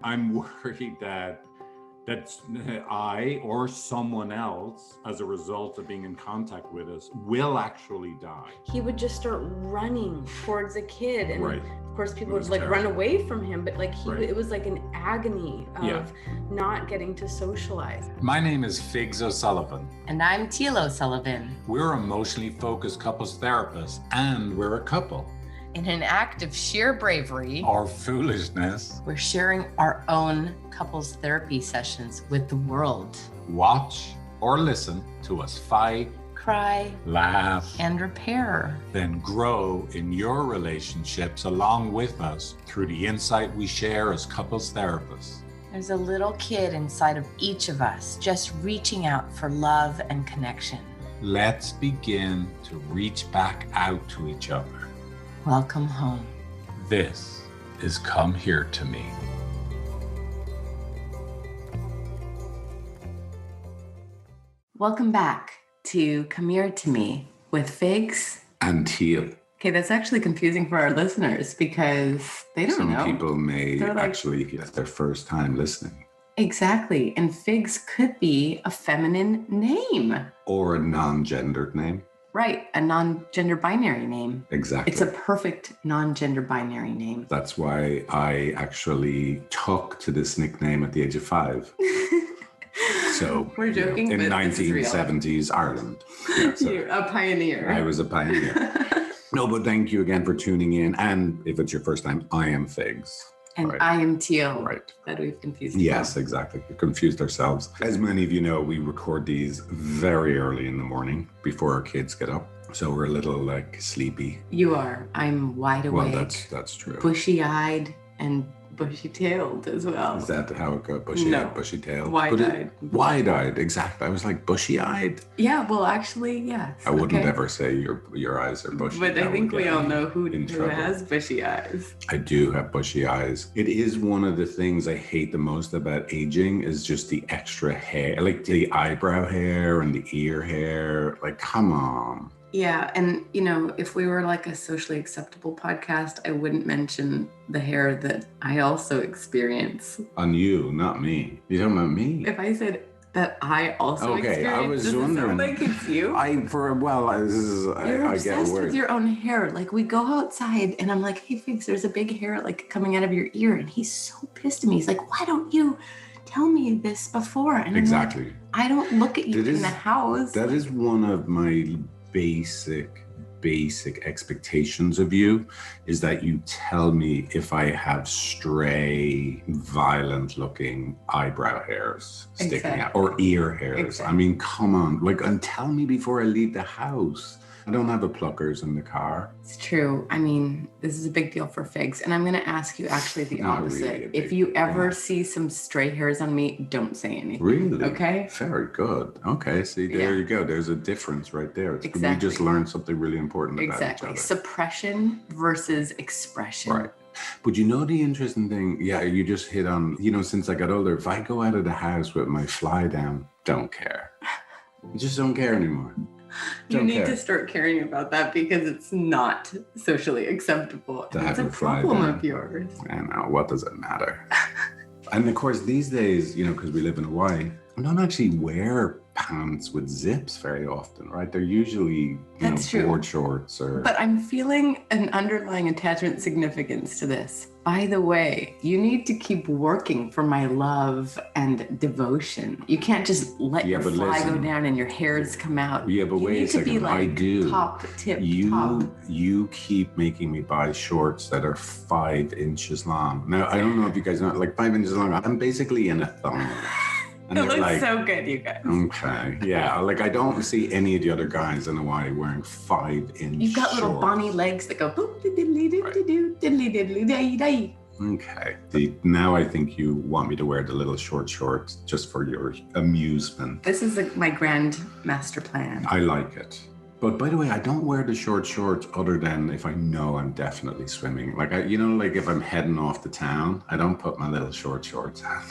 I'm worried that I or someone else, as a result of being in contact with us, will actually die. He would just start running towards a kid, and right. of course people would like run away from him, but like it was like an agony of not getting to socialize. My name is Figs O'Sullivan. And I'm Teale O'Sullivan. We're emotionally focused couples therapists, and we're a couple. In an act of sheer bravery or foolishness, we're sharing our own couples therapy sessions with the world. Watch or listen to us fight, cry, laugh, and repair. Then grow in your relationships along with us through the insight we share as couples therapists. There's a little kid inside of each of us just reaching out for love and connection. Let's begin to reach back out to each other. Welcome home. This is Come Here to Me. Welcome back to Come Here to Me with Figs and Teale. Okay, that's actually confusing for our listeners because they don't know. Some people may actually, it's their first time listening. Exactly. And Figs could be a feminine name. Or a non-gendered name. Right, a non-gender binary name. Exactly. It's a perfect non-gender binary name. That's why I actually took to this nickname at the age of 5. So we're joking, in 1970s Ireland. Yeah, so you're a pioneer. I was a pioneer. No, but thank you again for tuning in. And if it's your first time, I am Figs. And I am Teale. Right. That we've confused. Yes, exactly. We confused ourselves. As many of you know, we record these very early in the morning before our kids get up. So we're a little like sleepy. You are. I'm wide awake. Well, that's true. Bushy-eyed and bushy-tailed as well. Is that how it goes? Bushy-eyed, bushy-tailed? Wide-eyed. Wide-eyed, exactly. I was like, bushy-eyed? Yeah, well, actually, yes. I wouldn't ever say your eyes are bushy. But I think we all know who has bushy eyes. I do have bushy eyes. It is one of the things I hate the most about aging is just the extra hair. Like the eyebrow hair and the ear hair. Like, come on. Yeah, and if we were like a socially acceptable podcast, I wouldn't mention the hair that I also experience. On you, not me. You're talking about me. If I said that I also experience, I was wondering. Does it sound like it's you? You're obsessed with your own hair. Like we go outside and I'm like, hey Figs, there's a big hair like coming out of your ear. And he's so pissed at me. He's like, why don't you tell me this before? And exactly. I'm like, I don't look at you in the house. That is one of my basic expectations of you is that you tell me if I have stray, violent looking eyebrow hairs sticking out or ear hairs. Exactly. I mean, come on, and tell me before I leave the house. I don't have a pluckers in the car. It's true. I mean, this is a big deal for Figs. And I'm going to ask you actually the opposite. Really if you ever see some stray hairs on me, don't say anything. Really? Okay. Very good. Okay. See, there you go. There's a difference right there. Exactly. We just learned something really important about each other. Suppression versus expression. Right. But the interesting thing, you just hit on, since I got older, if I go out of the house with my fly down, don't care. I just don't care anymore. You need to start caring about that because it's not socially acceptable. It's a problem of yours. I know. What does it matter? And of course, these days, because we live in Hawaii, I don't actually wear pants with zips very often, right? They're usually, board shorts or... But I'm feeling an underlying attachment significance to this. By the way, you need to keep working for my love and devotion. You can't just let your fly go down and your hairs come out. Yeah, but wait a second. I do. Top. You keep making me buy shorts that are 5 inches long. Now, I don't know if you guys know, 5 inches long. I'm basically in a thong. And it looks so good, you guys. Okay. Yeah. I don't see any of the other guys in Hawaii wearing 5-inch You've got little Bonnie legs that go boop, diddly diddly diddly diddly day day. Okay. See, now I think you want me to wear the little shorts just for your amusement. This is my grand master plan. I like it. But by the way, I don't wear the shorts other than if I know I'm definitely swimming. If I'm heading off to town, I don't put my little shorts on.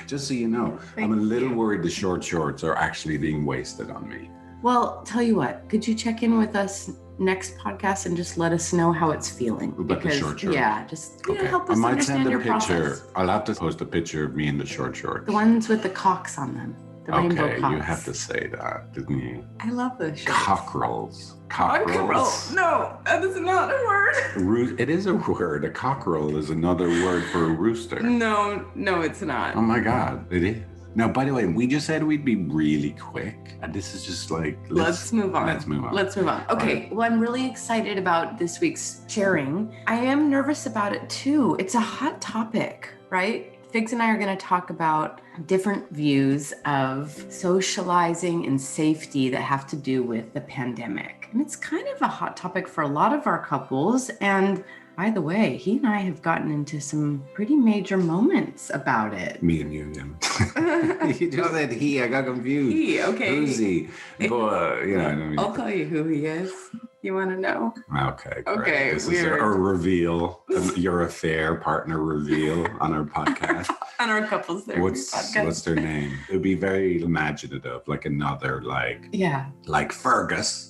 Just so you know, I'm a little worried the shorts are actually being wasted on me. Well, tell you what, could you check in with us next podcast and just let us know how it's feeling? About the short short. Yeah, just Okay. help us I might understand send a your picture. process. I'll have to post a picture of me in the short shorts. The ones with the cocks on them. The rainbow Okay, cocks. you have to say that, didn't you? I love those shorts. Cockerels. Cockerel. No, that is not a word. It is a word. A cockerel is another word for a rooster. No, it's not. Oh my God, it is. Now, by the way, we just said we'd be really quick. And this is just like, let's move on. Let's move on. Okay, Right. well, I'm really excited about this week's sharing. I am nervous about it too. It's a hot topic, right? Figs and I are going to talk about different views of socializing and safety that have to do with the pandemic. And it's kind of a hot topic for a lot of our couples. And by the way, he and I have gotten into some pretty major moments about it. Me and you, yeah. You just said he, I got confused. He, okay. Who's he? Boy, you know, I mean, I'll tell you who he is. You want to know? Okay, great. Okay, This weird. is a reveal, your affair partner reveal on our podcast. On our couples therapy podcast. What's their name? It would be very imaginative, like another, Yeah. like Fergus.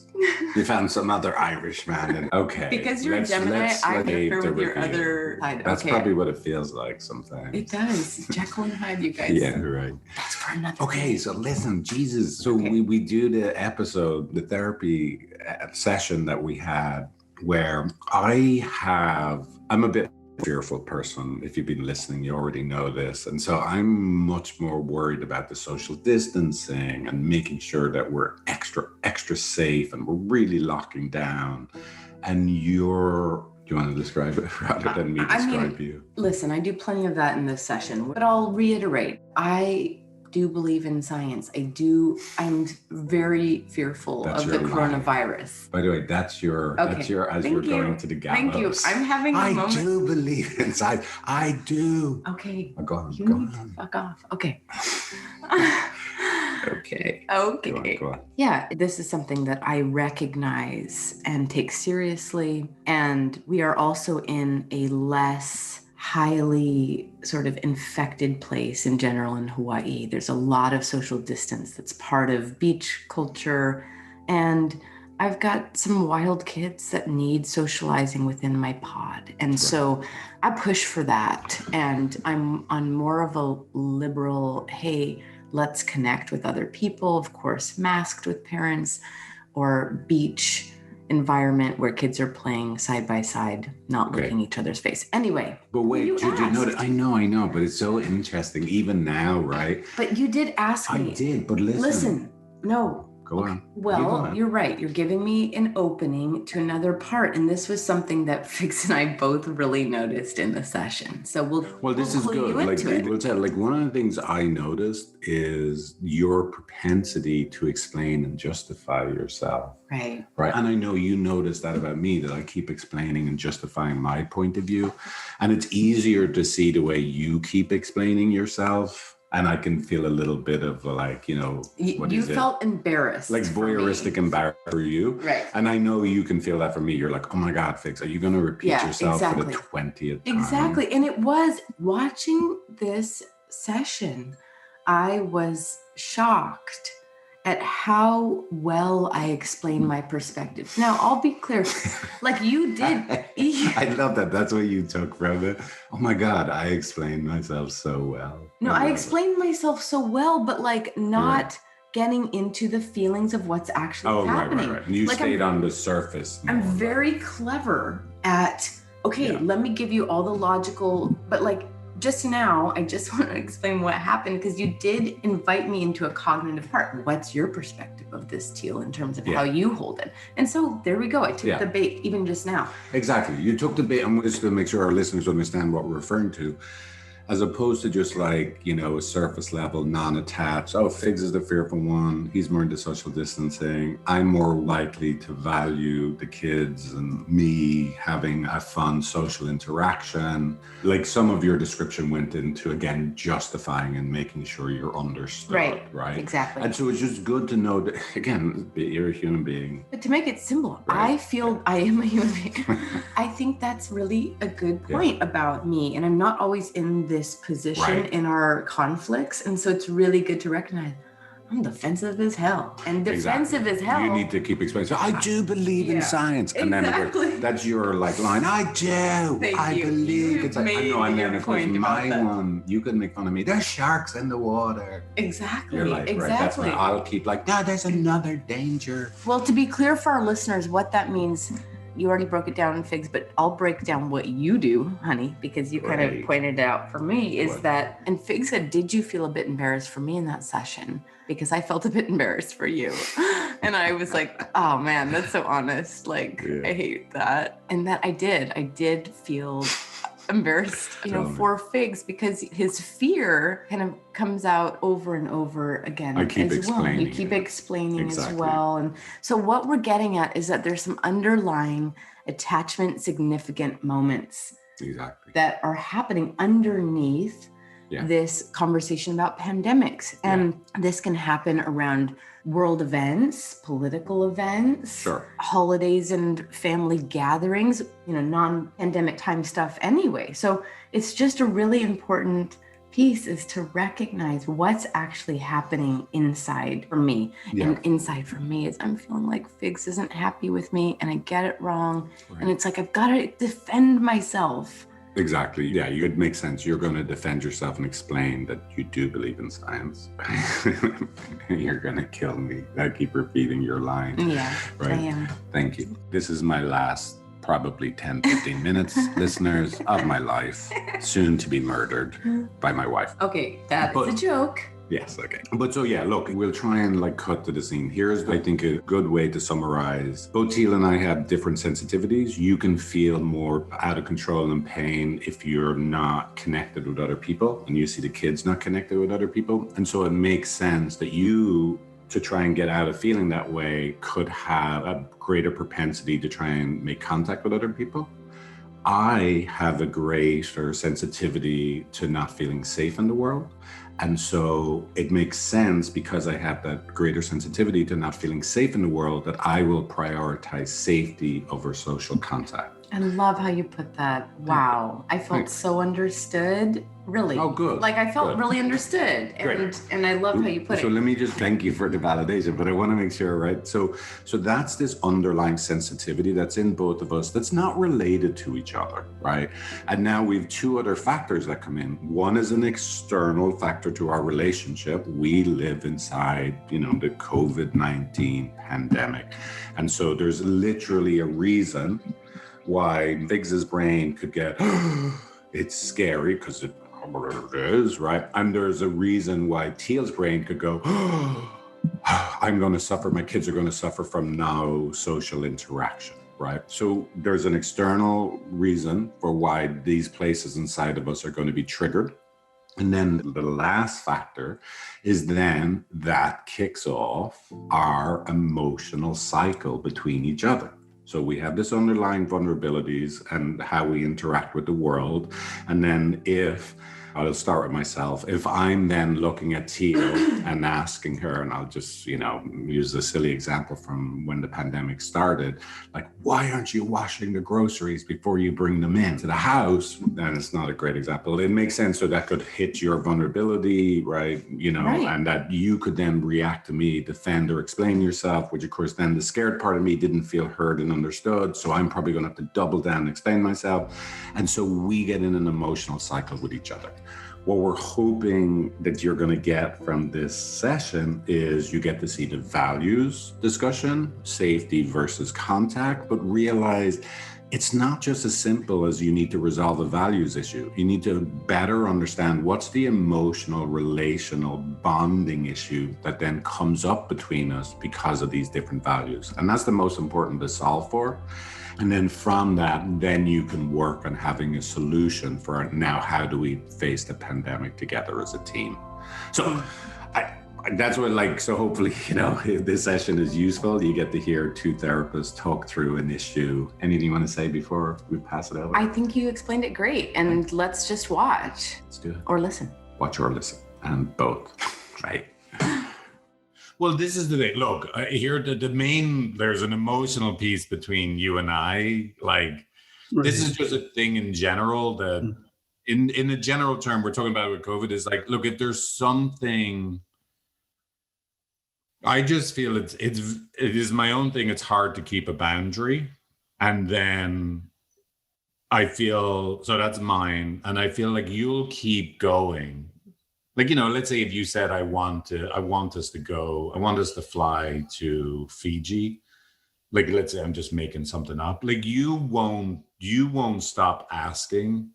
You found some other Irish man. And, okay. Because you're a Gemini, I differ with your other side. That's okay. probably what it feels like sometimes. It does. Jekyll and Hyde, you guys. Yeah, right. That's for another Okay, day. so listen, Jesus. So Okay. we do the episode, the therapy session that we had, where I'm a bit fearful person. If you've been listening, you already know this. And so I'm much more worried about the social distancing and making sure that we're extra safe and we're really locking down. And do you want to describe it rather than me describe you? Listen, I do plenty of that in this session, but I'll reiterate. I do believe in science. I'm very fearful That's of the your lie. Coronavirus. By the way, that's your as Thank we're you. going to the gallows. Thank you. I'm having a I moment. do believe in science. I do. Okay. Oh, go on. You Go need to on. fuck off. Okay. Okay. Okay. Go on. Yeah, this is something that I recognize and take seriously. And we are also in a less highly sort of infected place in general in Hawaii. There's a lot of social distance that's part of beach culture. And I've got some wild kids that need socializing within my pod. And so I push for that. And I'm on more of a liberal, hey, let's connect with other people, of course, masked with parents, or beach environment where kids are playing side by side, not looking each other's face. Anyway. But wait, you did you know that? asked. I know, but it's so interesting, even now, right? But you did ask me. I did, but listen. Listen, no. Go on. Well, you're right. You're giving me an opening to another part. And this was something that Figs and I both really noticed in the session. So Well, this is clue good. you Like, into it. we'll tell, like, one of the things I noticed is your propensity to explain and justify yourself. Right. Right. And I know you notice that about me, that I keep explaining and justifying my point of view. And it's easier to see the way you keep explaining yourself. And I can feel a little bit of like, You felt embarrassed. like for me. voyeuristic embarrassed for you. Right. And I know you can feel that for me. You're like, oh my God, Figs, are you going to repeat yourself for the 20th time? Exactly. And it was watching this session, I was shocked at how well I explained my perspective. Now, I'll be clear, like you did. I love that. That's what you took from it. Oh my God, I explained myself so well. No, I love it. explained myself so well, but like not getting into the feelings of what's actually happening. Right. And you Like, stayed on the surface. I'm more, very clever at, let me give you all the logical, but like just now, I just want to explain what happened because you did invite me into a cognitive part. What's your perspective of this, Teale, in terms of how you hold it? And so there we go. I took the bait even just now. Exactly. You took the bait. I'm just to make sure our listeners understand what we're referring to. As opposed to just like, a surface level, non-attached. Oh, Figs is the fearful one. He's more into social distancing. I'm more likely to value the kids and me having a fun social interaction. Like some of your description went into, again, justifying and making sure you're understood. Right. Exactly. And so it's just good to know that, again, you're a human being. But to make it simple, I feel I am a human being. I think that's really a good point about me. And I'm not always in this position in our conflicts. And so it's really good to recognize, I'm defensive as hell. And defensive as hell. You need to keep explaining. So I do believe in science. And then that's your like line. I do. I believe. It's like, I know. And then of course my one, you could make fun of me. There's sharks in the water. Exactly. You're like, right, that's why I'll keep like, no, there's another danger. Well, to be clear for our listeners, what that means, you already broke it down in Figs, but I'll break down what you do, honey, because you kind of pointed it out for me, is that, and Figs said, did you feel a bit embarrassed for me in that session? Because I felt a bit embarrassed for you. And I was like, oh man, that's so honest. Like, I hate that. And that I did feel embarrassed, for Figs, because his fear kind of comes out over and over again. I keep explaining. You keep explaining as well. And so what we're getting at is that there's some underlying attachment significant moments that are happening underneath this conversation about pandemics. And this can happen around world events, political events, holidays and family gatherings, non-pandemic time stuff anyway. So it's just a really important piece, is to recognize what's actually happening inside for me. And inside for me is I'm feeling like Figs isn't happy with me and I get it wrong. And it's like, I've got to defend myself. Exactly. Yeah, it makes sense. You're going to defend yourself and explain that you do believe in science. You're going to kill me. I keep repeating your line. Yeah, right? I am. Thank you. This is my last probably 10, 15 minutes, listeners, of my life, soon to be murdered by my wife. Okay, that is a joke. Yes, okay. But so look, we'll try and cut to the scene. Here's, I think, a good way to summarize. Both Teale and I have different sensitivities. You can feel more out of control and pain if you're not connected with other people, and you see the kids not connected with other people. And so it makes sense that you, to try and get out of feeling that way, could have a greater propensity to try and make contact with other people. I have a greater sensitivity to not feeling safe in the world. And so it makes sense, because I have that greater sensitivity to not feeling safe in the world, that I will prioritize safety over social contact. I love how you put that. Wow. I felt so understood. Really. Oh, good. Like I felt really understood. And I love how you put it. So let me just thank you for the validation, but I want to make sure, right? So that's this underlying sensitivity that's in both of us that's not related to each other, right? And now we have two other factors that come in. One is an external factor to our relationship. We live inside, the COVID-19 pandemic. And so there's literally a reason why Figs's brain could get, it's scary because it is, right? And there's a reason why Teale's brain could go, I'm going to suffer, my kids are going to suffer from no social interaction, right? So there's an external reason for why these places inside of us are going to be triggered. And then the last factor is then that kicks off our emotional cycle between each other. So we have this underlying vulnerabilities and how we interact with the world. And then I'll start with myself. If I'm then looking at Teale and asking her, and I'll just, use a silly example from when the pandemic started, like, why aren't you washing the groceries before you bring them into the house? And it's not a great example. It makes sense. So that could hit your vulnerability, right? And that you could then react to me, defend or explain yourself, which of course then the scared part of me didn't feel heard and understood. So I'm probably going to have to double down and explain myself. And so we get in an emotional cycle with each other. What we're hoping that you're going to get from this session is you get to see the values discussion, safety versus contact, but realize it's not just as simple as you need to resolve a values issue. You need to better understand what's the emotional, relational bonding issue that then comes up between us because of these different values. And that's the most important to solve for. And then from that, then you can work on having a solution for now, how do we face the pandemic together as a team? So that's what so hopefully, if this session is useful, you get to hear two therapists talk through an issue. Anything you want to say before we pass it over? I think you explained it great. And let's just watch. Let's do it. Or listen. Watch or listen. And both, right? Well, this is the thing. Look, here, there's an emotional piece between you and I. This is just a thing in general that in a general term, we're talking about with COVID is look, if there's something I just feel it is my own thing. It's hard to keep a boundary. And then I feel, so that's mine. And I feel like you'll keep going. Like, let's say if you said, I want us to fly to Fiji. Like, let's say I'm just making something up. Like you won't stop asking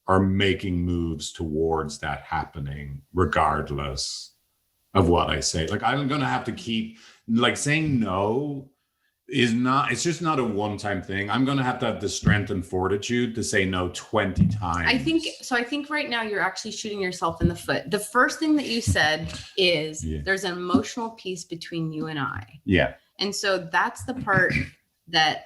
or making moves towards that happening, regardless of what I say. Like I'm going to have to keep, like, saying no it's just not a one-time thing. I'm going to have the strength and fortitude to say no 20 times. I think right now you're actually shooting yourself in the foot. The first thing that you said is there's an emotional piece between you and I. Yeah. And so that's the part that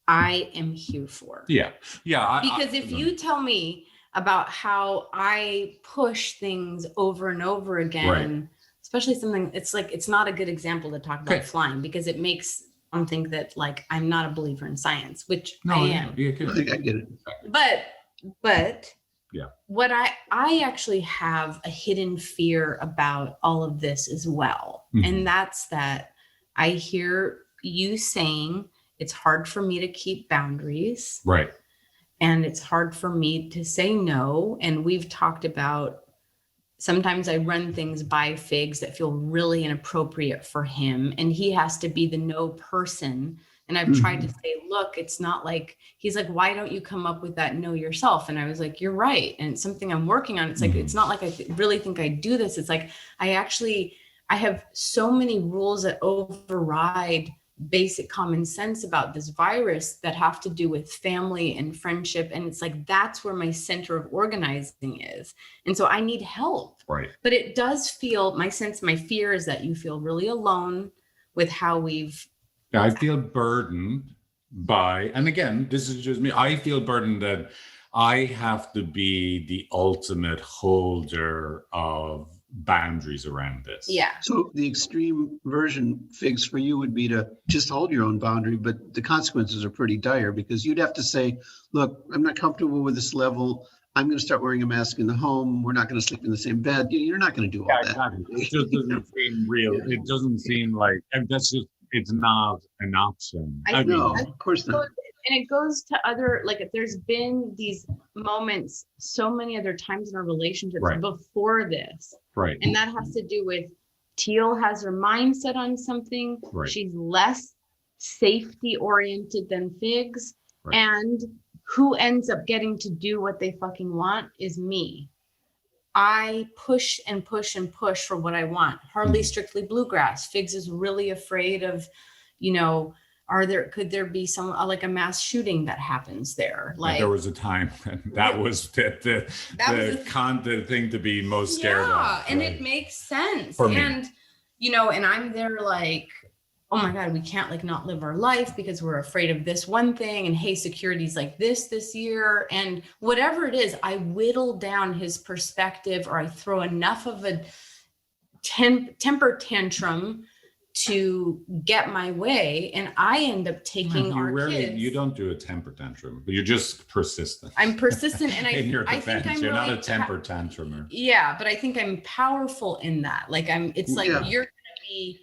I am here for. Yeah. Yeah. Because if you tell me about how I push things over and over again, especially something, it's like, it's not a good example to talk about flying, because it makes them think that like I'm not a believer in science, which I am. Yeah, I think I get it. But yeah, what I actually have a hidden fear about all of this as well. Mm-hmm. And that's that I hear you saying it's hard for me to keep boundaries. Right. And it's hard for me to say no. And we've talked about sometimes I run things by Figs that feel really inappropriate for him. And he has to be the no person. And I've tried to say, look, it's not like, he's like, why don't you come up with that no yourself? And I was like, you're right. And it's something I'm working on. It's like, it's not like I really think I do this. It's like, I have so many rules that override basic common sense about this virus that have to do with family and friendship. And it's like, that's where my center of organizing is. And so I need help. Right. But it does feel, my fear is that you feel really alone with how we've. I feel burdened by, and again, this is just me. I feel burdened that I have to be the ultimate holder of boundaries around this. Yeah. So the extreme version, Figs, for you would be to just hold your own boundary, but the consequences are pretty dire, because you'd have to say, look, I'm not comfortable with this level. I'm going to start wearing a mask in the home. We're not going to sleep in the same bed. You're not going to do all that. Exactly. It just doesn't seem real. It doesn't seem like, and that's just, it's not an option. No, of course not. And it goes to other, like, there's been these moments so many other times in our relationships before this. Right. And that has to do with Teale has her mindset on something. Right. She's less safety oriented than Figs. Right. And who ends up getting to do what they fucking want is me. I push and push and push for what I want. Hardly Strictly Bluegrass. Figs is really afraid of, could there be some like a mass shooting that happens there? Like there was a time that was the thing to be most scared of. Yeah, and it makes sense. For me. And and I'm there like, oh my God, we can't like not live our life because we're afraid of this one thing. And hey, security's like this year. And whatever it is, I whittle down his perspective, or I throw enough of a temper tantrum to get my way, and I end up taking kids. You don't do a temper tantrum, but you're just persistent. I'm persistent, and in your defense, I think I'm you're really not a temper tantrumer. Yeah, but I think I'm powerful in that. Like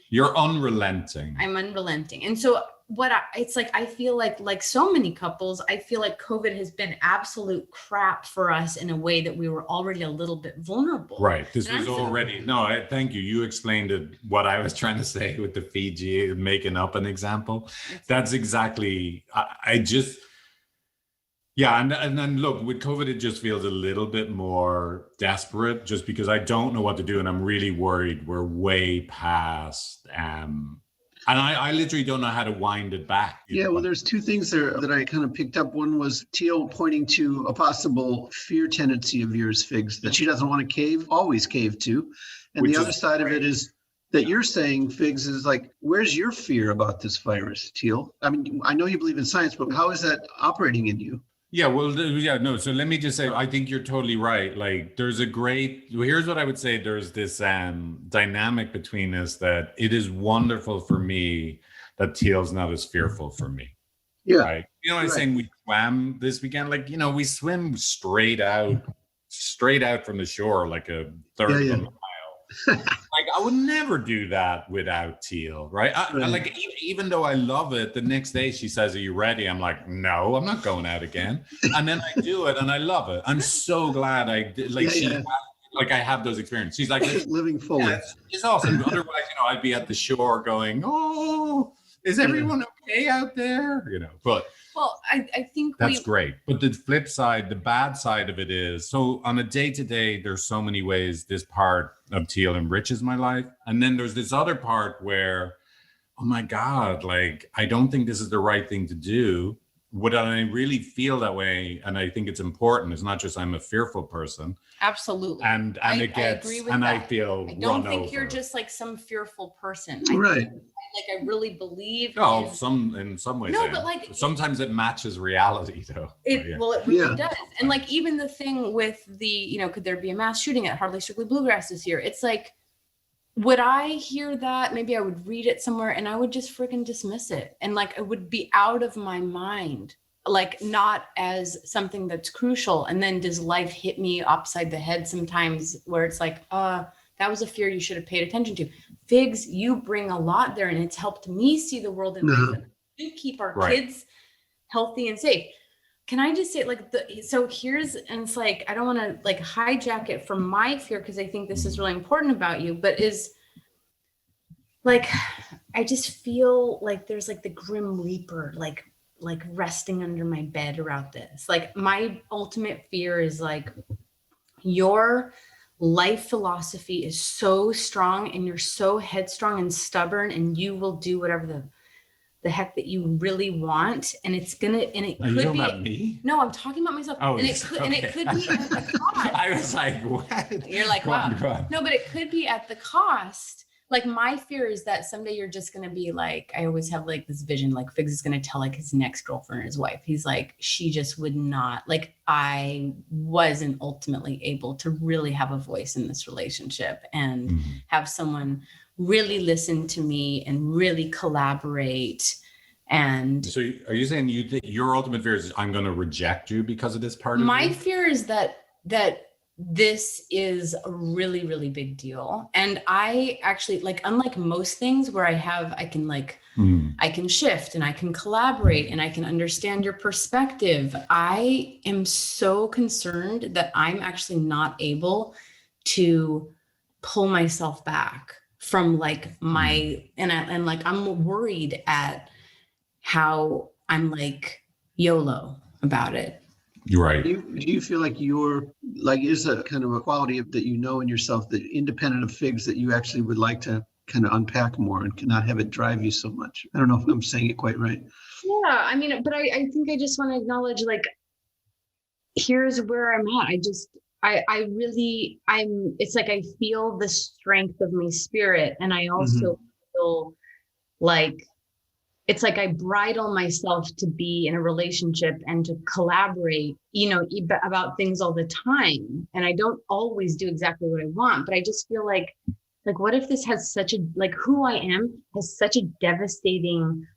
you're unrelenting. I'm unrelenting, and so I feel like so many couples, I feel like COVID has been absolute crap for us in a way that we were already a little bit vulnerable. Right. This was already, thank you. You explained it, what I was trying to say with the Fiji, making up an example. That's exactly, and then look, with COVID, it just feels a little bit more desperate, just because I don't know what to do. And I'm really worried we're way past, and I literally don't know how to wind it back. Yeah, well, there's two things there that I kind of picked up. One was Teale pointing to a possible fear tendency of yours, Figs, that she doesn't want to always cave to. And the other side of it is that you're saying, Figs, is like, where's your fear about this virus, Teale? I mean, I know you believe in science, but how is that operating in you? Yeah, well, so let me just say, I think you're totally right. Like, here's what I would say. There's this dynamic between us that it is wonderful for me that Teale's not as fearful for me. Yeah. Right? I'm saying we swam this weekend, like, we swim straight out from the shore, like a third of a mile. Like, I would never do that without Teale, right? I like, even though I love it, the next day she says, "Are you ready?" I'm like, "No, I'm not going out again." And then I do it and I love it. I'm so glad I did. Like like I have those experiences. She's like, living fully. Yeah, it's awesome. Otherwise, I'd be at the shore going, "Oh, is everyone okay out there?" But well, I think that's great. But the flip side, the bad side of it is, so on a day-to-day, there's so many ways this part of Teale enriches my life. And then there's this other part where, oh my God, like, I don't think this is the right thing to do. Would I really feel that way? And I think it's important. It's not just I'm a fearful person. Absolutely. And I agree with that. I feel I don't think over. you're just like some fearful person. Right. I really believe. No, in some ways. No, but like sometimes it matches reality, though. Well, it really does. And like even the thing with the, could there be a mass shooting at Hardly Strictly Bluegrass this year? It's like, would I hear that? Maybe I would read it somewhere and I would just freaking dismiss it. And like, it would be out of my mind, like not as something that's crucial. And then does life hit me upside the head sometimes where it's like, that was a fear you should have paid attention to. Figs, you bring a lot there and it's helped me see the world in ways that do keep our kids healthy and safe. Can I just say so here's, and it's like, I don't want to like hijack it from my fear because I think this is really important about you, but is like, I just feel like there's like the Grim Reaper, like resting under my bed around this. Like my ultimate fear is like your life philosophy is so strong and you're so headstrong and stubborn and you will do whatever the heck that you really want, and it's gonna, and it Are could you be about me? No, I'm talking about myself. Oh, and it could be at the cost. I was like, what? You're like, Go wow. on. No, but it could be at the cost. Like my fear is that someday you're just gonna be like, I always have like this vision, like Figs is gonna tell like his next girlfriend or his wife, he's like, she just would not, like I wasn't ultimately able to really have a voice in this relationship and have someone really listen to me and really collaborate. And so are you saying your ultimate fear is I'm going to reject you because of this part of my you? fear is that this is a really, really big deal. And I actually, like, unlike most things where I can shift and I can collaborate and I can understand your perspective, I am so concerned that I'm actually not able to pull myself back from like I'm worried at how I'm like YOLO about it. You're right. Do you feel like is a kind of a quality that in yourself, that independent of Figs, that you actually would like to kind of unpack more and cannot have it drive you so much? I don't know if I'm saying it quite right. Yeah, I mean, but I think I just want to acknowledge, like, here's where I'm at. It's like I feel the strength of my spirit. And I also feel like, it's like I bridle myself to be in a relationship and to collaborate, about things all the time. And I don't always do exactly what I want, but I just feel like what if this has such a, like, who I am has such a devastating,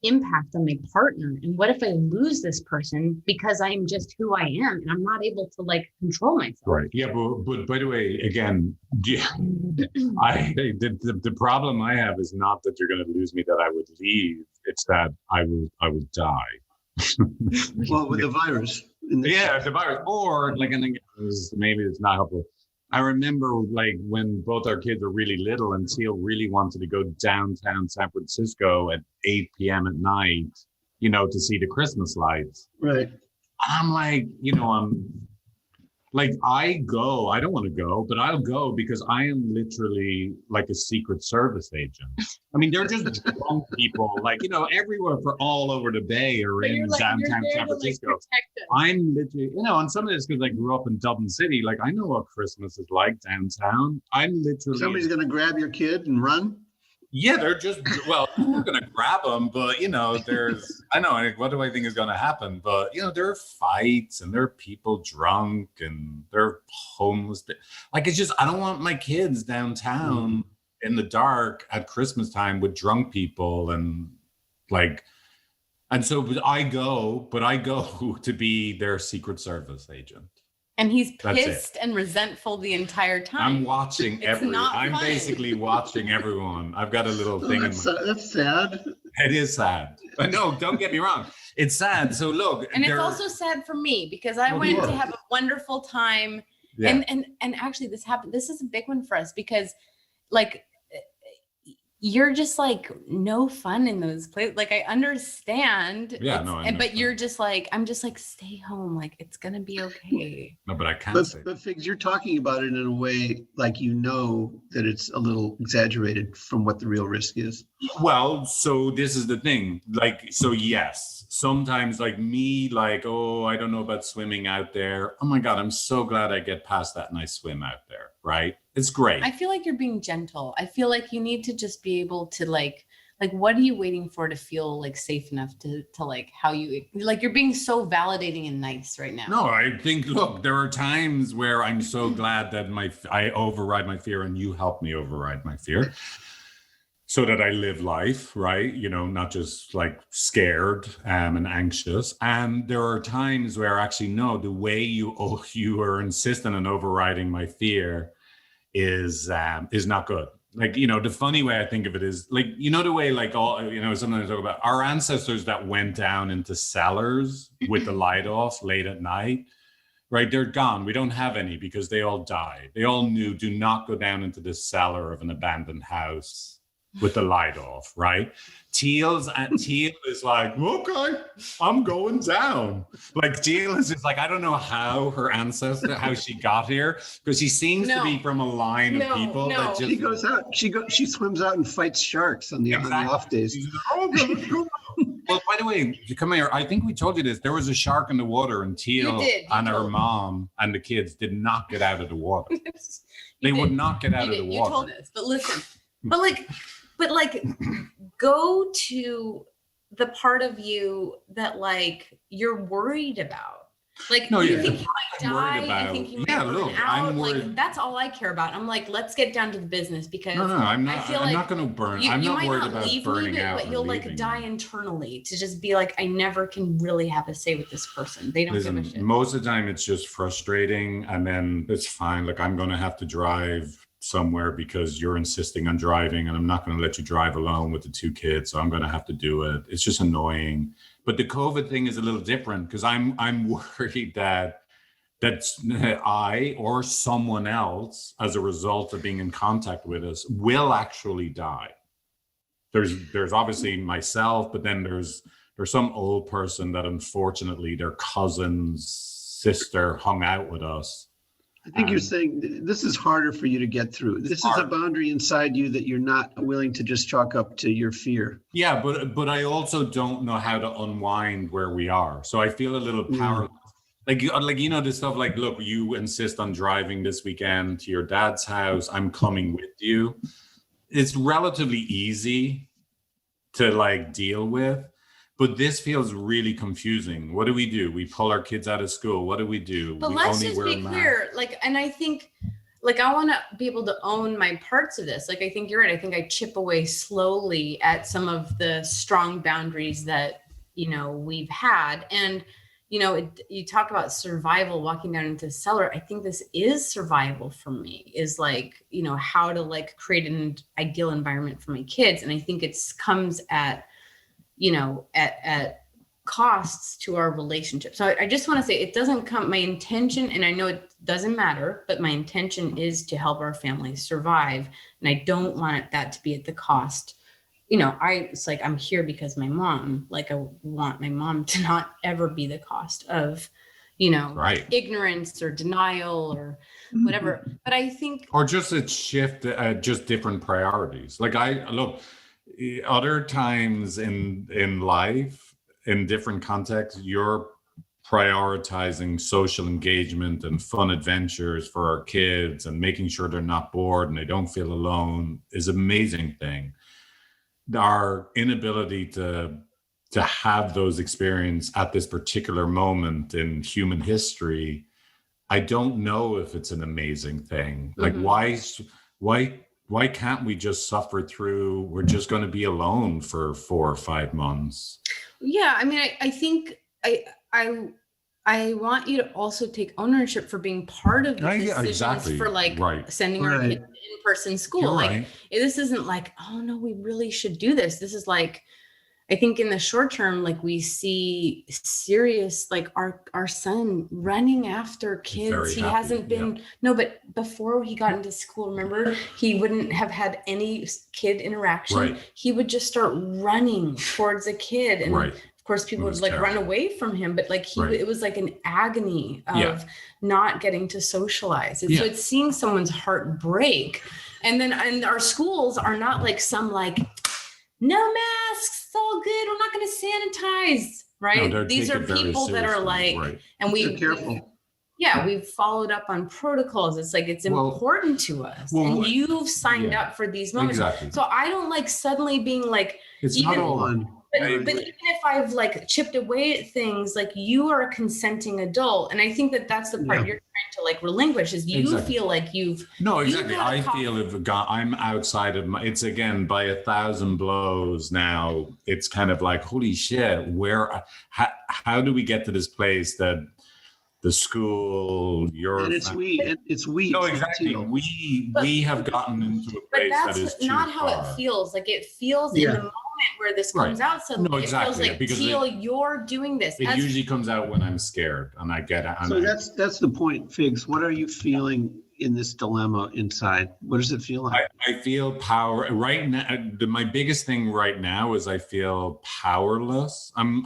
impact on my partner? And what if I lose this person because I am just who I am and I'm not able to control myself? Right. Yeah. But by the way, again, the problem I have is not that you're going to lose me, that I would leave. It's that I would die. Well, with the virus. The virus. Or maybe it's not helpful. I remember when both our kids were really little and Teale really wanted to go downtown San Francisco at 8 p.m. at night, to see the Christmas lights. Right. I'm like, I don't want to go, but I'll go because I am literally like a Secret Service agent. I mean, they're just drunk people, everywhere all over the Bay or in downtown San Francisco. I'm literally, and some of this because I grew up in Dublin City, I know what Christmas is like downtown. I'm literally. Somebody's going to grab your kid and run? Yeah, they're just, well, we're going to grab them, but, what do I think is going to happen? But, there are fights and there are people drunk and they're homeless. It's just, I don't want my kids downtown in the dark at Christmas time with drunk people and so I go to be their Secret Service agent. And he's That's it. pissed and resentful the entire time. I'm watching I'm fun. basically watching everyone. I've got a little thing in my. That's sad. It is sad. But no, don't get me wrong. It's sad. So look, and it's also sad for me because I went to have a wonderful time. Yeah. And actually this happened. This is a big one for us because like you're just like no fun in those places. Like I understand. Yeah, no, I but you're just like, I'm just like, stay home. Like it's gonna be okay. No, but I can't But Figs, you're talking about it in a way like you know that it's a little exaggerated from what the real risk is. Well, so this is the thing. Like, so yes, sometimes like me, like, oh, I don't know about swimming out there. Oh my God, I'm so glad I get past that and I swim out there, right? It's great. I feel like you're being gentle. I feel like you need to just be able to like what are you waiting for to feel like safe enough to like how you like you're being so validating and nice right now. No, I think, look, there are times where I'm so glad that I override my fear and you help me override my fear so that I live life, right? You know, not just like scared and anxious. And there are times where actually, no, the way you are insistent on overriding my fear is not good. Like, you know, the funny way I think of it is like, you know, the way like all, you know, sometimes I talk about our ancestors that went down into cellars with the light off late at night, right? They're gone. We don't have any because they all died. They all knew, do not go down into the cellar of an abandoned house with the light off, right? Teale is like, okay, I'm going down. Like Teale is just like, I don't know how her ancestor, how she got here, because she seems to be from a line of people that just. She goes out. She swims out and fights sharks on the off days. Well, by the way, come here. I think we told you this. There was a shark in the water, and Teale and her mom and the kids did not get out of the water. They would not get out of the water. You told us, but listen, but like go to the part of you that like you're worried about. Like you think you might die, you think you might burn out. I'm worried. Like that's all I care about. I'm like, let's get down to the business because I'm not. I feel I'm like not going to burn. You, I'm you not might worried not about leave burning me, out. but you'll like die internally to just be like, I never can really have a say with this person. They don't give a shit. Most of the time, it's just frustrating, and then it's fine. Like I'm going to have to drive somewhere because you're insisting on driving, and I'm not going to let you drive alone with the two kids, so I'm going to have to do it. It's just annoying. But the COVID thing is a little different because I'm worried that I or someone else, as a result of being in contact with us, will actually die. There's obviously myself, but then there's some old person that unfortunately their cousin's sister hung out with us. I think you're saying this is harder for you to get through. This is a boundary inside you that you're not willing to just chalk up to your fear. Yeah, but I also don't know how to unwind where we are. So I feel a little powerless. Like, you know, this stuff like, look, you insist on driving this weekend to your dad's house. I'm coming with you. It's relatively easy to like deal with, but this feels really confusing. What do? We pull our kids out of school. What do we do? But let's just be clear. Like, and I think like, I want to be able to own my parts of this. Like, I think you're right. I think I chip away slowly at some of the strong boundaries that, you know, we've had. And you know, you talk about survival, walking down into the cellar. I think this is survival for me, is like, you know, how to like create an ideal environment for my kids. And I think it's comes at, you know, at costs to our relationship. So I just want to say it doesn't come, my intention, and I know it doesn't matter, but my intention is to help our families survive. And I don't want that to be at the cost. You know, it's like, I'm here because my mom, like I want my mom to not ever be the cost of, you know, ignorance or denial or whatever. But I think, or just a shift, just different priorities. Like other times in life, in different contexts, you're prioritizing social engagement and fun adventures for our kids and making sure they're not bored and they don't feel alone is an amazing thing. Our inability to have those experiences at this particular moment in human history, I don't know if it's an amazing thing. Like, why can't we just suffer through? We're just going to be alone for 4 or 5 months. Yeah, I mean, I think I want you to also take ownership for being part of the Yeah, decisions exactly. for like Right. sending our Right. kids to in-person school. You're Like right. this isn't like, oh no, we really should do this. This is like, I think in the short term, like we see serious, like our son running after kids. very He happy, hasn't been, no, but before he got into school, remember, he wouldn't have had any kid interaction. Right. He would just start running towards a kid. And Right. of course, people It would was like run terrible. away from him, but like Right. it was like an agony of Yeah. not getting to socialize. And so Yeah. it's seeing someone's heart break. And our schools are not like some like, no masks, it's all good, we're not going to sanitize, right? No, These are take it very people that are seriously, like, right. and They're careful. we've followed up on protocols. It's like, it's Well- important to us. well, and you've signed yeah. up for these moments. Exactly. So I don't like suddenly being like, It's even not all on. but, I but agree. even if I've like chipped away at things, like you are a consenting adult. And I think that that's the part Yeah. you're trying to like relinquish is you Exactly. feel like you've, No, You exactly. got a I copy. feel I'm outside of it's again by 1,000 blows now. It's kind of like, holy shit, how do we get to this place that the school, And it's we. No, it's exactly. Teale. We have gotten into a but place that is that's too not how far. it feels. Like it feels Yeah. in the moment where this Right. comes out suddenly. No, It feels exactly, like, because Teale, you're doing this. It As- usually comes out when I'm scared, and I get it. So that's the point, Figs. What are you feeling in this dilemma inside? What does it feel like? I feel power right now. My biggest thing right now is I feel powerless. I'm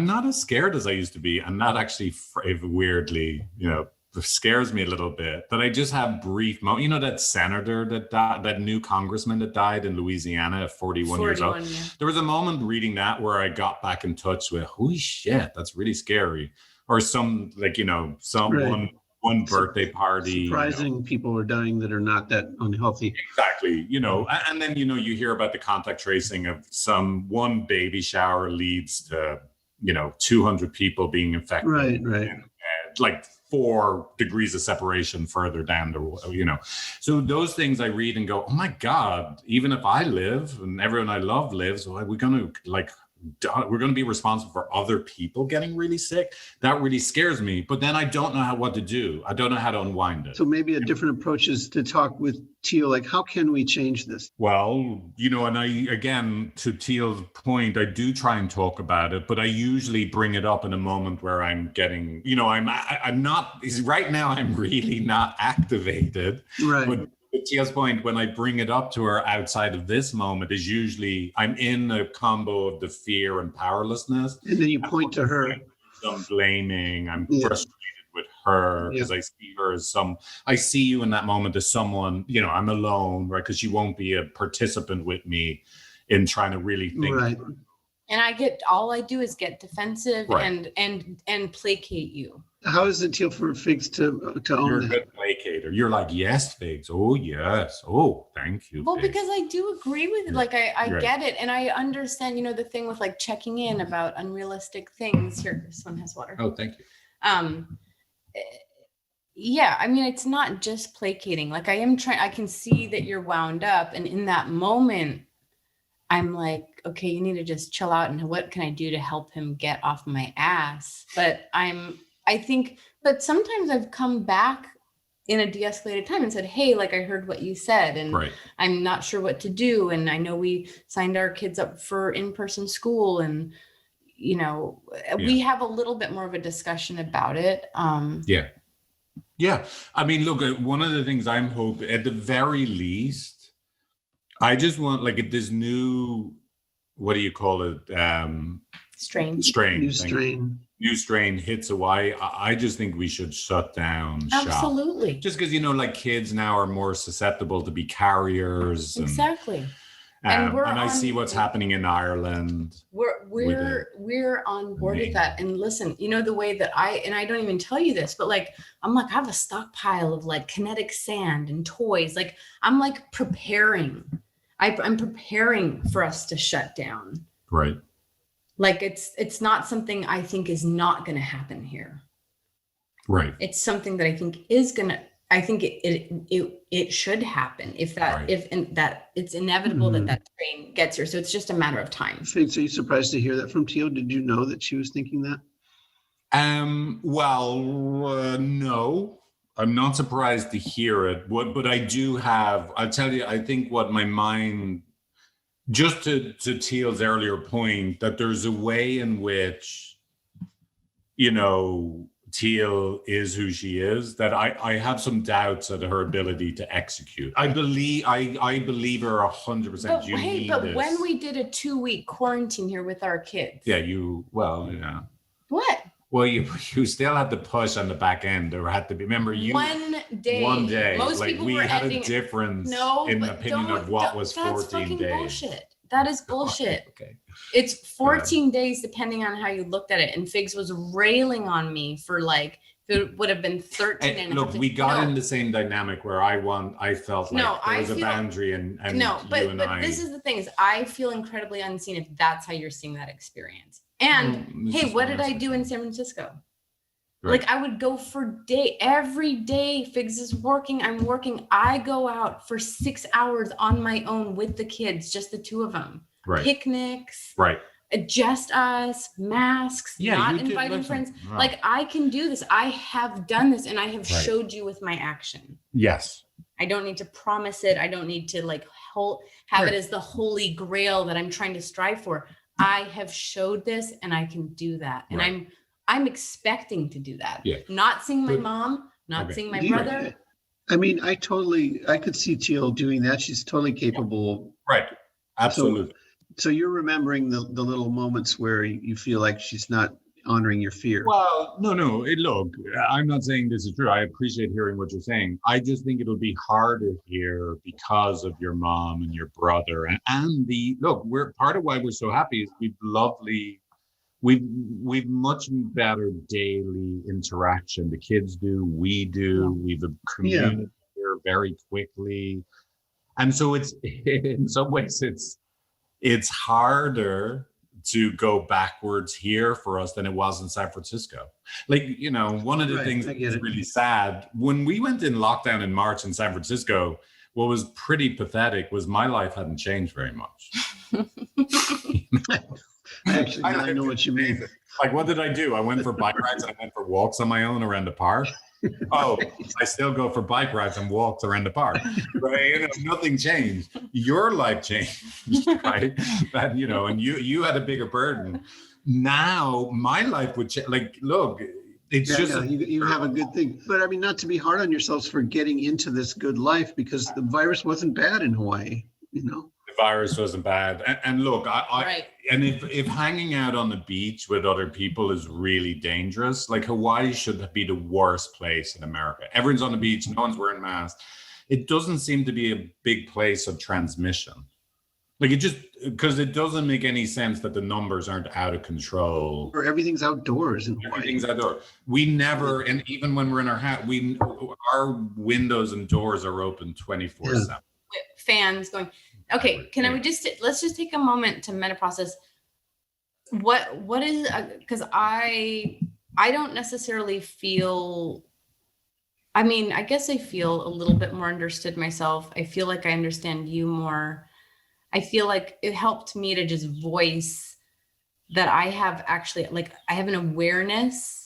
not as scared as I used to be. I'm not actually weirdly, it scares me a little bit. But I just have brief moments. You know that senator that new congressman that died in Louisiana at 41 years old. yeah. There was a moment reading that where I got back in touch with, holy shit, that's really scary. Or some Right. one birthday party. Surprising people are dying that are not that unhealthy. Exactly. And then, you hear about the contact tracing of one baby shower leads to, 200 people being infected. Right. And, like 4 degrees of separation further down So those things I read and go, oh my God, even if I live and everyone I love lives, we're going to be responsible for other people getting really sick. That really scares me. But then I don't know what to do. I don't know how to unwind it. So maybe a different approach is to talk with Teale, like, how can we change this? Well, and again, to Teale's point, I do try and talk about it, but I usually bring it up in a moment where I'm getting, I'm not, right now I'm really not activated. Right. But to Tia's point, when I bring it up to her outside of this moment, is usually I'm in a combo of the fear and powerlessness. And then you point to her. I'm blaming, I'm frustrated with her because I see her as I see you in that moment as someone, I'm alone, right? Because you won't be a participant with me in trying to really think. Right. And all I do is get defensive Right. and placate you. How is it, Teale, for Figs to You're own a that? good placater. You're like, yes, Figs. Oh, yes. Oh, thank you. Well, Figs. because I do agree with it. Like I Right. get it. And I understand, the thing with like checking in about unrealistic things. Here, this one has water. Oh, thank you. Yeah, I mean, it's not just placating. Like I can see that you're wound up. And in that moment, I'm like, okay, you need to just chill out. And what can I do to help him get off my ass? But but sometimes I've come back in a de-escalated time and said, hey, like I heard what you said and Right. I'm not sure what to do. And I know we signed our kids up for in-person school and, we have a little bit more of a discussion about it. Yeah. I mean, look, one of the things I'm hoping, at the very least, I just want like this new, what do you call it? Strain. New strain. New strain hits Hawaii. I just think we should shut down shop. Absolutely. Just because, like kids now are more susceptible to be carriers. Exactly. And I see what's happening in Ireland. We're on board with that. And listen, the way that I don't even tell you this, but like, I'm like, I have a stockpile of like kinetic sand and toys. Like I'm like preparing. I'm preparing for us to shut down. Right. Like it's not something I think is not going to happen here. Right. It's something that I think is going to, I think it should happen if it's inevitable that train gets here. So it's just a matter of time. Figs, are you surprised to hear that from Teale? Did you know that she was thinking that? No, I'm not surprised to hear it. But I do have, I'll tell you, I think what my mind, just to Teal's earlier point, that there's a way in which, Teal is who she is, that I have some doubts at her ability to execute. I believe her 100%. But when we did a 2-week quarantine here with our kids. Yeah, What? Well, you still had to push on the back end. There had to be. Remember, one day. Most people we were had ending a difference in opinion of what was 14 days. Bullshit. That is bullshit. Okay. It's 14 days, depending on how you looked at it. And Figs was railing on me for like, it would have been 13. And look, we got in the same dynamic where I felt like there was a boundary, and but this is the thing: is I feel incredibly unseen if that's how you're seeing that experience. And hey, what did I do in San Francisco? Right. Like I would go for every day. Figs is working. I'm working. I go out for 6 hours on my own with the kids, just the two of them. Right. Picnics. Right. Just us, masks, not inviting friends. Wow. Like I can do this. I have done this, and I have showed you with my action. Yes. I don't need to promise it. I don't need to have it as the holy grail that I'm trying to strive for. I have showed this, and I can do that. And I'm expecting to do that. Yeah. Not seeing my mom, not seeing my brother. I mean, I could see Teal doing that. She's totally capable. Right. Absolutely. So you're remembering the little moments where you feel like she's not honoring your fear. Well, no. Look, I'm not saying this is true. I appreciate hearing what you're saying. I just think it'll be harder here because of your mom and your brother. And we're part of why we're so happy is we've much better daily interaction. The kids do, we do. We've a community here very quickly. And so it's in some ways it's harder to go backwards here for us than it was in San Francisco. Like, one of the things that is really sad, when we went in lockdown in March in San Francisco, what was pretty pathetic was my life hadn't changed very much. Actually, I know what you mean. Like, what did I do? I went for bike rides and I went for walks on my own around the park. Oh, I still go for bike rides and walks around the park. Right? Nothing changed. Your life changed, right? That and you had a bigger burden. Now my life would change. Like, look, it's you have a good thing. But I mean, not to be hard on yourselves for getting into this good life, because the virus wasn't bad in Hawaii. The virus wasn't bad, and look, and if hanging out on the beach with other people is really dangerous, like Hawaii should be the worst place in America. Everyone's on the beach, no one's wearing masks. It doesn't seem to be a big place of transmission. Like, it just, because it doesn't make any sense that the numbers aren't out of control. Or everything's outdoors. Everything's outdoors. We never, and even when we're in our house, our windows and doors are open 24/7. Fans going. Okay, let's just take a moment to meta process. What is, because I don't necessarily feel, I guess I feel a little bit more understood myself. I feel like I understand you more. I feel like it helped me to just voice that I have actually, I have an awareness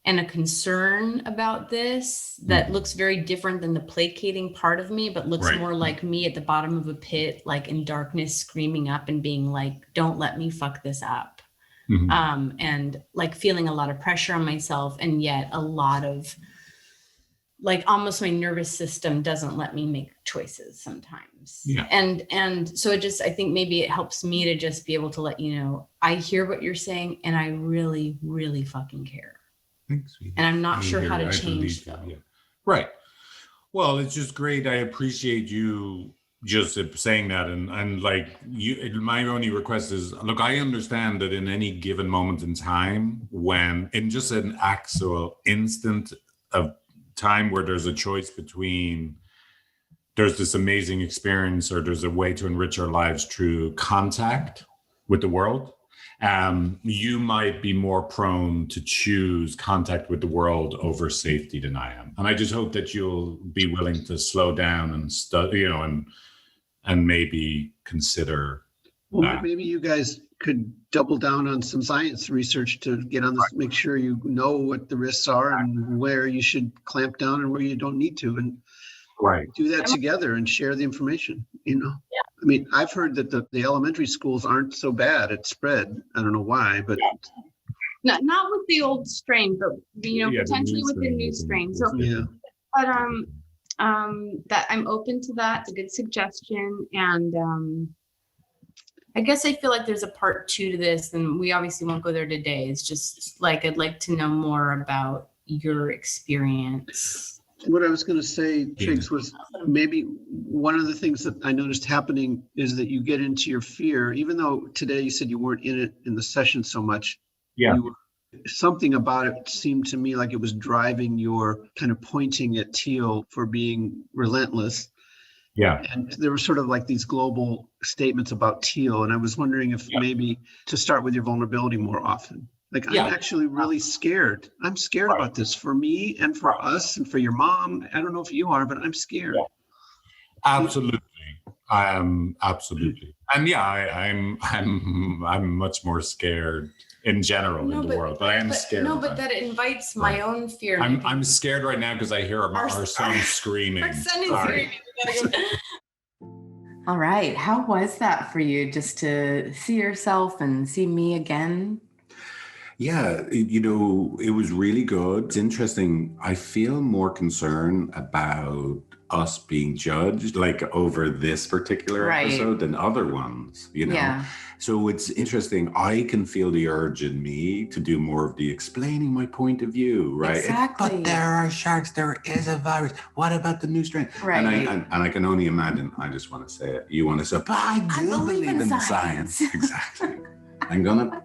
and a concern about this that looks very different than the placating part of me, but looks more like me at the bottom of a pit, like in darkness, screaming up and being like, don't let me fuck this up. Mm-hmm. And like feeling a lot of pressure on myself. And yet a lot of almost my nervous system doesn't let me make choices sometimes. Yeah. And so I think maybe it helps me to just be able to let you know, I hear what you're saying and I really, really fucking care. Thanks, and I'm not sure how to change though. Yeah. Right. Well, it's just great. I appreciate you just saying that. And like my only request is, look, I understand that in any given moment in time, when in just an actual instant of time where there's a choice between there's this amazing experience or there's a way to enrich our lives through contact with the world, you might be more prone to choose contact with the world over safety than I am. And I just hope that you'll be willing to slow down and study, and maybe consider Well, maybe you guys could double down on some science research to get on this, make sure you know what the risks are and where you should clamp down and where you don't need to, and do that together and share the information, you know? Yeah. I mean, I've heard that the elementary schools aren't so bad at spread. I don't know why, but. Not with the old strain, but, potentially with the new strain. So, but, that I'm open to that. It's a good suggestion. And, I guess I feel like there's a part 2 to this, and we obviously won't go there today. It's just like, I'd like to know more about your experience. What I was going to say, Figs, was maybe one of the things that I noticed happening is that you get into your fear, even though today you said you weren't in it in the session so much. Yeah. Something about it seemed to me like it was driving your kind of pointing at Teale for being relentless. Yeah. And there were sort of like these global statements about Teale. And I was wondering if maybe to start with your vulnerability more often. Like, I'm actually really scared. I'm scared about this for me and for us and for your mom. I don't know if you are, but I'm scared. Absolutely. I am absolutely. And I'm much more scared in general in the world, but I am scared. No, but that invites my own fear. I'm scared right now because I hear our son screaming. Our son is screaming. All right. How was that for you, just to see yourself and see me again? Yeah, it was really good. It's interesting. I feel more concern about us being judged, like over this particular episode than other ones, Yeah. So it's interesting. I can feel the urge in me to do more of the explaining my point of view, right? Exactly. But there are sharks. There is a virus. What about the new strain? Right. And I can only imagine. I just want to say it. You want to say, but I do believe in science. Exactly. I'm gonna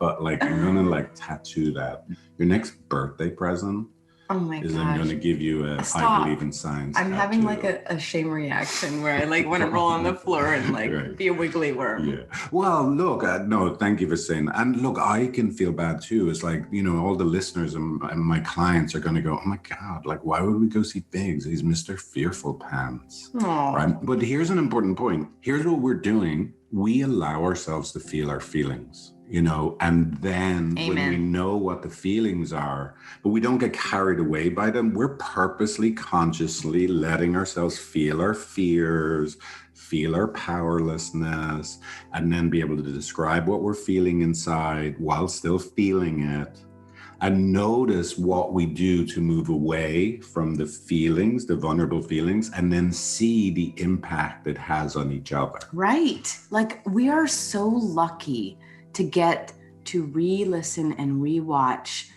tattoo that. Your next birthday present is gosh. I'm gonna give you a I believe in science. I'm having like a shame reaction where I want to roll on the floor and be a wiggly worm. Yeah. Well, look, no, thank you for saying that. And look, I can feel bad too. It's like, all the listeners and my clients are gonna go, oh my God, like, why would we go see Figs? He's Mr. Fearful Pants. Aww. Right? But here's an important point. Here's what we're doing. We allow ourselves to feel our feelings. And then when we know what the feelings are, but we don't get carried away by them, we're purposely, consciously letting ourselves feel our fears, feel our powerlessness, and then be able to describe what we're feeling inside while still feeling it. And notice what we do to move away from the feelings, the vulnerable feelings, and then see the impact it has on each other. Right. Like, we are so lucky to get to re-listen and re-watch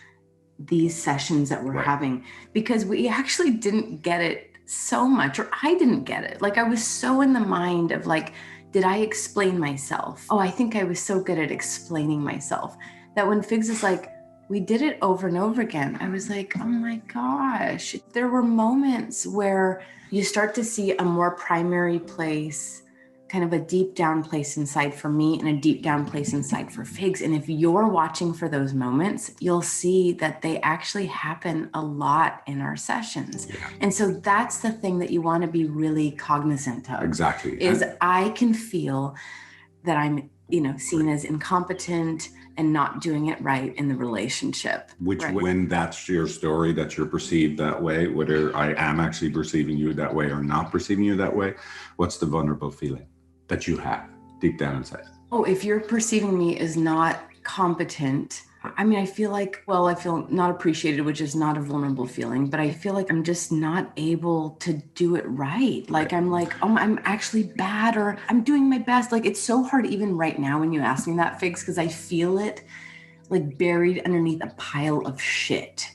these sessions that we're having, because we actually didn't get it so much, or I didn't get it. Like, I was so in the mind of like, did I explain myself? Oh, I think I was so good at explaining myself that when Figs is like, we did it over and over again, I was like, oh my gosh. There were moments where you start to see a more primary place, kind of a deep down place inside for me and a deep down place inside for Figs. And if you're watching for those moments, you'll see that they actually happen a lot in our sessions. Yeah. And so that's the thing that you want to be really cognizant of. Exactly. Is I can feel that I'm, seen as incompetent and not doing it right in the relationship. Which, when that's your story, that you're perceived that way, whether I am actually perceiving you that way or not perceiving you that way, what's the vulnerable feeling that you have deep down inside? Oh, if you're perceiving me as not competent, I feel not appreciated, which is not a vulnerable feeling, but I feel like I'm just not able to do it right. Like, I'm like, oh, I'm actually bad, or I'm doing my best. Like, it's so hard even right now when you ask me that, Figs, because I feel it like buried underneath a pile of shit.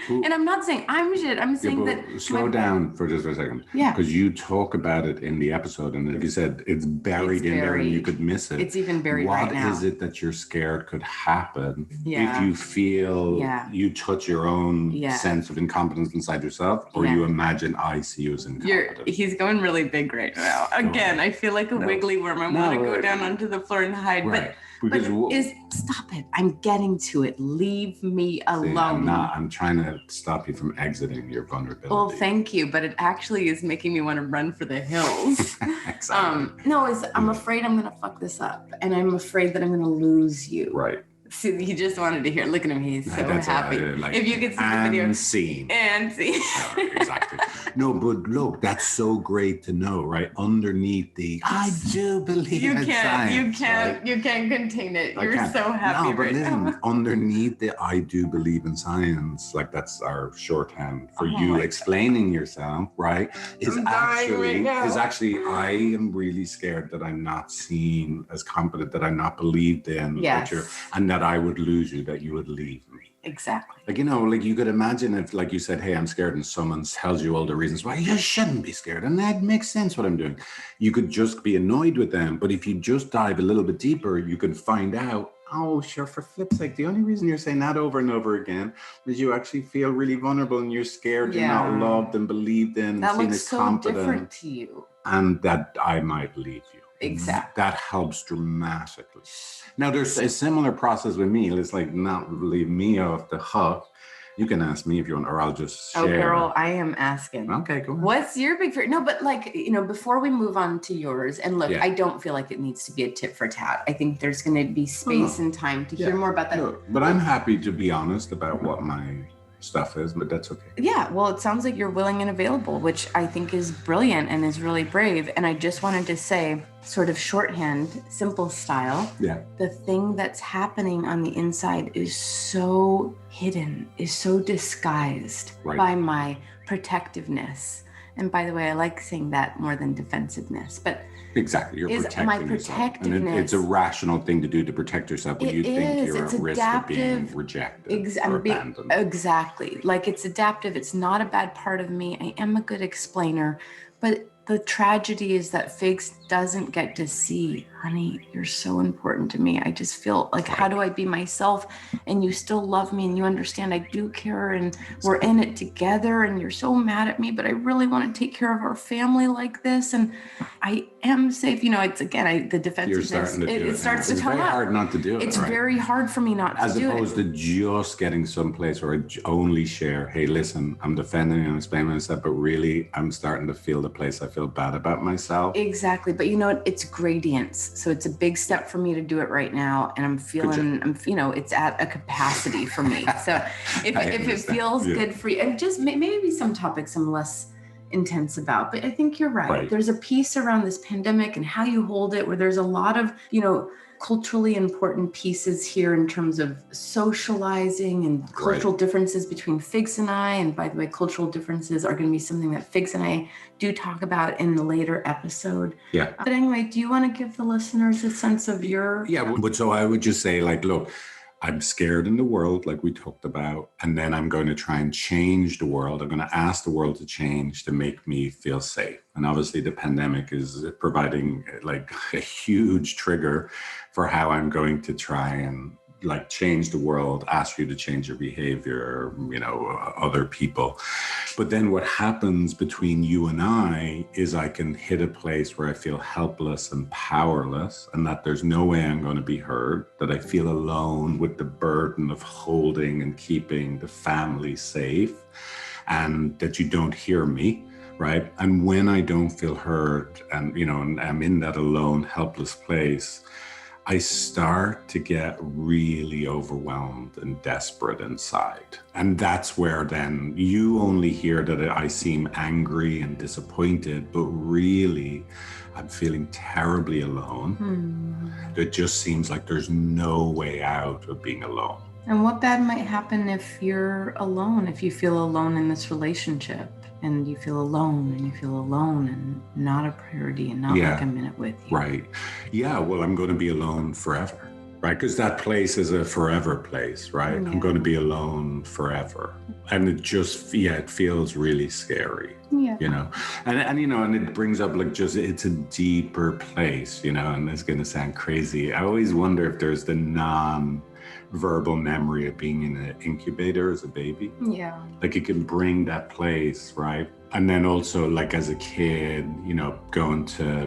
And I'm not saying I'm shit. I'm saying that. Slow down for just a second. Yeah. Because you talk about it in the episode, and like you said, it's buried in there and you could miss it. It's even buried right now. What is it that you're scared could happen if you feel you touch your own sense of incompetence inside yourself, or you imagine I see you as incompetent? He's going really big right now. Again, I feel like a wiggly worm. I want to go down onto the floor and hide. Right. Because stop it. I'm getting to it. Leave me alone. I'm trying to stop you from exiting your vulnerability. Well, thank you, but it actually is making me want to run for the hills. Exactly. I'm afraid I'm going to fuck this up, and I'm afraid that I'm going to lose you. Right. See, he just wanted to hear. Look at him. He's so happy. If you could see the video. And see. Exactly. No, but look, that's so great to know, right? Underneath I do believe in science. You can't contain it. You're so happy. No, but listen, underneath the I do believe in science, like that's our shorthand for you explaining yourself, right? Is actually, I am really scared that I'm not seen as competent, that I'm not believed in, and that I would lose you, that you would leave me. Exactly. Like, you could imagine if, like you said, hey, I'm scared, and someone tells you all the reasons why you shouldn't be scared. And that makes sense what I'm doing. You could just be annoyed with them. But if you just dive a little bit deeper, you can find out, oh, sure, for flip's sake, the only reason you're saying that over and over again is you actually feel really vulnerable and you're scared you're not loved and believed in and seen as competent. That looks so different to you. And that I might leave you. Exactly. That helps dramatically. Now, there's a similar process with me. It's like not leave me off the hook. You can ask me if you want, or I'll just share. Oh, girl, I am asking. Okay, go ahead. What's your big fear? No, but before we move on to yours, and look, I don't feel like it needs to be a tit for tat. I think there's going to be space and time to hear more about that. No, but I'm happy to be honest about what my stuff is, but that's okay. Yeah, well, it sounds like you're willing and available, which I think is brilliant and is really brave. And I just wanted to say, sort of shorthand, simple style, the thing that's happening on the inside is so hidden, is so disguised by my protectiveness. And by the way, I like saying that more than defensiveness, but exactly, you're protecting yourself. And it's a rational thing to do to protect yourself when you think you're at risk of being rejected or abandoned. Exactly. Like, it's adaptive. It's not a bad part of me. I am a good explainer. But the tragedy is that Figs doesn't get to see, honey, you're so important to me. I just feel like, how do I be myself and you still love me and you understand I do care and we're in it together and you're so mad at me, but I really want to take care of our family like this. And I am safe. It's again, the defensiveness. It starts to come up. It's very hard not to do it. It's very hard for me not to do it. As opposed to just getting someplace where I only share, hey, listen, I'm defending and explaining myself, but really I'm starting to feel the place I feel bad about myself. Exactly. But it's gradients. So it's a big step for me to do it right now. And I'm feeling, it's at a capacity for me. So if it feels good for you, and just maybe some topics I'm less intense about, but I think you're right. There's a piece around this pandemic and how you hold it, where there's a lot of, culturally important pieces here in terms of socializing and cultural differences between Figs and I. And by the way, cultural differences are going to be something that Figs and I do talk about in the later episode. Yeah. But anyway, do you want to give the listeners a sense of your... Yeah, but so I would just say, look, I'm scared in the world, like we talked about, and then I'm going to try and change the world. I'm going to ask the world to change to make me feel safe. And obviously the pandemic is providing a huge trigger for how I'm going to try and change the world, ask you to change your behavior, other people. But then what happens between you and I is I can hit a place where I feel helpless and powerless, and that there's no way I'm going to be heard, that I feel alone with the burden of holding and keeping the family safe, and that you don't hear me. Right. And when I don't feel heard and, and I'm in that alone, helpless place, I start to get really overwhelmed and desperate inside. And that's where then you only hear that I seem angry and disappointed, but really I'm feeling terribly alone. It just seems like there's no way out of being alone. And what bad might happen if you're alone, if you feel alone in this relationship? And you feel alone and not a priority and not like I'm in it with you. Right. Yeah. Well, I'm going to be alone forever. Right. Because that place is a forever place. Right. Yeah. I'm going to be alone forever. And it just, it feels really scary. Yeah. And it brings up it's a deeper place, and it's going to sound crazy. I always wonder if there's the verbal memory of being in an incubator as a baby. Yeah. Like it can bring that place, right? And then also like as a kid, you know,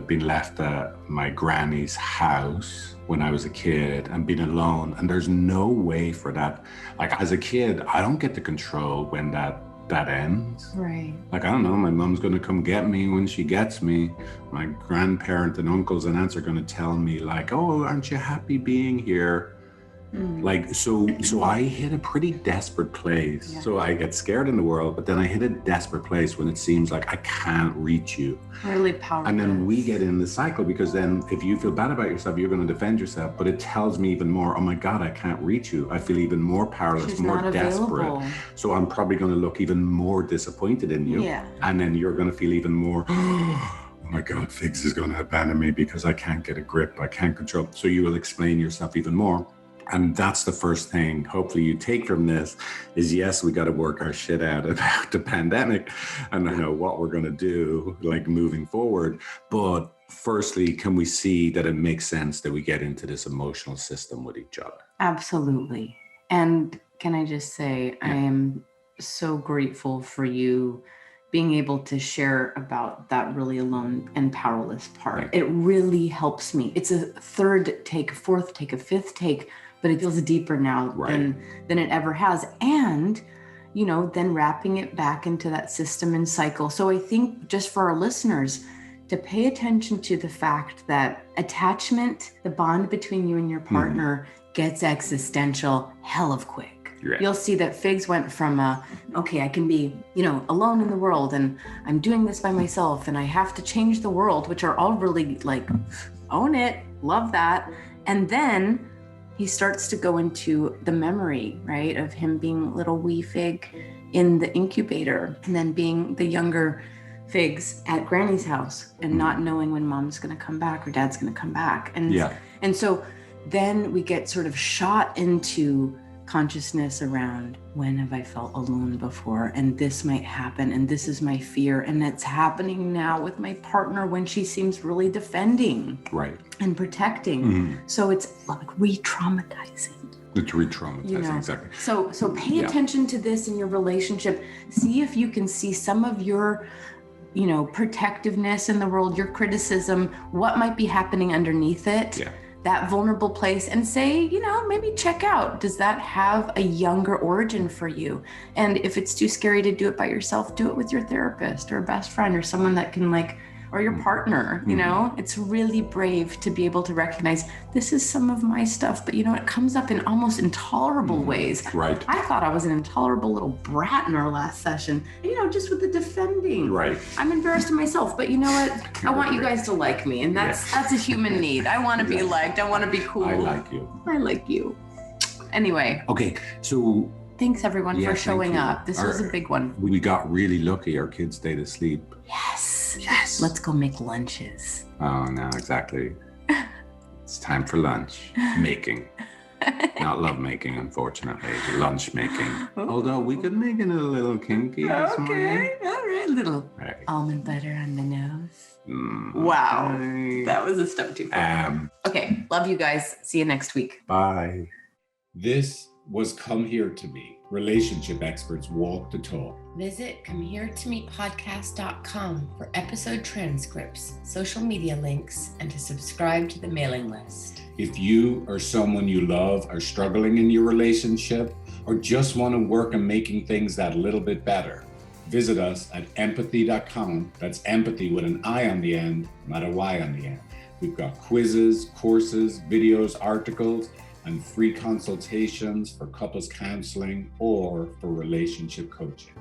being left at my granny's house when I was a kid and being alone. And there's no way for that. Like as a kid, I don't get to control when that ends. Right. Like, I don't know, my mom's going to come get me when she gets me. My grandparent and uncles and aunts are going to tell me like, oh, aren't you happy being here? Like, so I hit a pretty desperate place. Yeah. So I get scared in the world, but then I hit a desperate place when it seems like I can't reach you. Really powerful. And then we get in the cycle, because then if you feel bad about yourself, you're going to defend yourself. But it tells me even more, oh my God, I can't reach you. I feel even more powerless, She's more not desperate. Available. So I'm probably going to look even more disappointed in you. Yeah. And then you're going to feel even more, oh my God, Figs is going to abandon me because I can't get a grip. I can't control. So you will explain yourself even more. And that's the first thing, hopefully, you take from this is, yes, we got to work our shit out about the pandemic and I know what we're going to do, like moving forward. But firstly, can we see that it makes sense that we get into this emotional system with each other? Absolutely. And can I just say, I am so grateful for you being able to share about that really alone and powerless part. Right. It really helps me. It's a third take, a fourth take, a fifth take, but it feels deeper now than it ever has. And, you know, then wrapping it back into that system and cycle. So I think just for our listeners to pay attention to the fact that attachment, the bond between you and your partner gets existential hell of quick. Right. You'll see that Figs went from, okay, I can be, you know, alone in the world and I'm doing this by myself and I have to change the world, which are all really like, own it, love that. And then he starts to go into the memory, right, of him being little wee Fig in the incubator and then being the younger Figs at Granny's house and not knowing when mom's going to come back or dad's going to come back. And so then we get sort of shot into consciousness around, when have I felt alone before? And this might happen. And this is my fear. And it's happening now with my partner when she seems really defending and protecting. So it's like re-traumatizing. It's re-traumatizing, you know? Exactly. So pay attention to this in your relationship. See if you can see some of your, you know, protectiveness in the world, your criticism, what might be happening underneath it. Yeah. That vulnerable place, and say, you know, maybe check out, does that have a younger origin for you? And if it's too scary to do it by yourself, do it with your therapist or a best friend or someone that can like, or your partner, you know. It's really brave to be able to recognize this is some of my stuff, but you know, it comes up in almost intolerable ways. Right. I thought I was an intolerable little brat in our last session, you know, just with the defending. Right. I'm embarrassed of myself, but you know what? I want you guys to like me, and that's a human need. I want to be liked. I want to be cool. I like you. I like you. Anyway. Okay, so thanks everyone for showing up. This was a big one. We got really lucky. Our kids stayed asleep. Yes. Let's go make lunches. Oh, no, exactly. It's time for lunch. Making. Not love making, unfortunately. Lunch making. Although we could make it a little kinky this morning. Okay, all right. Little almond butter on the nose. Wow. That was a step too far. Okay, love you guys. See you next week. Bye. This was Come Here to Me. Relationship experts walk the talk. Visit comeheretomepodcast.com for episode transcripts, social media links, and to subscribe to the mailing list. If you or someone you love are struggling in your relationship or just want to work on making things that little bit better, visit us at empathy.com. That's empathy with an I on the end, not a Y on the end. We've got quizzes, courses, videos, articles, and free consultations for couples counseling or for relationship coaching.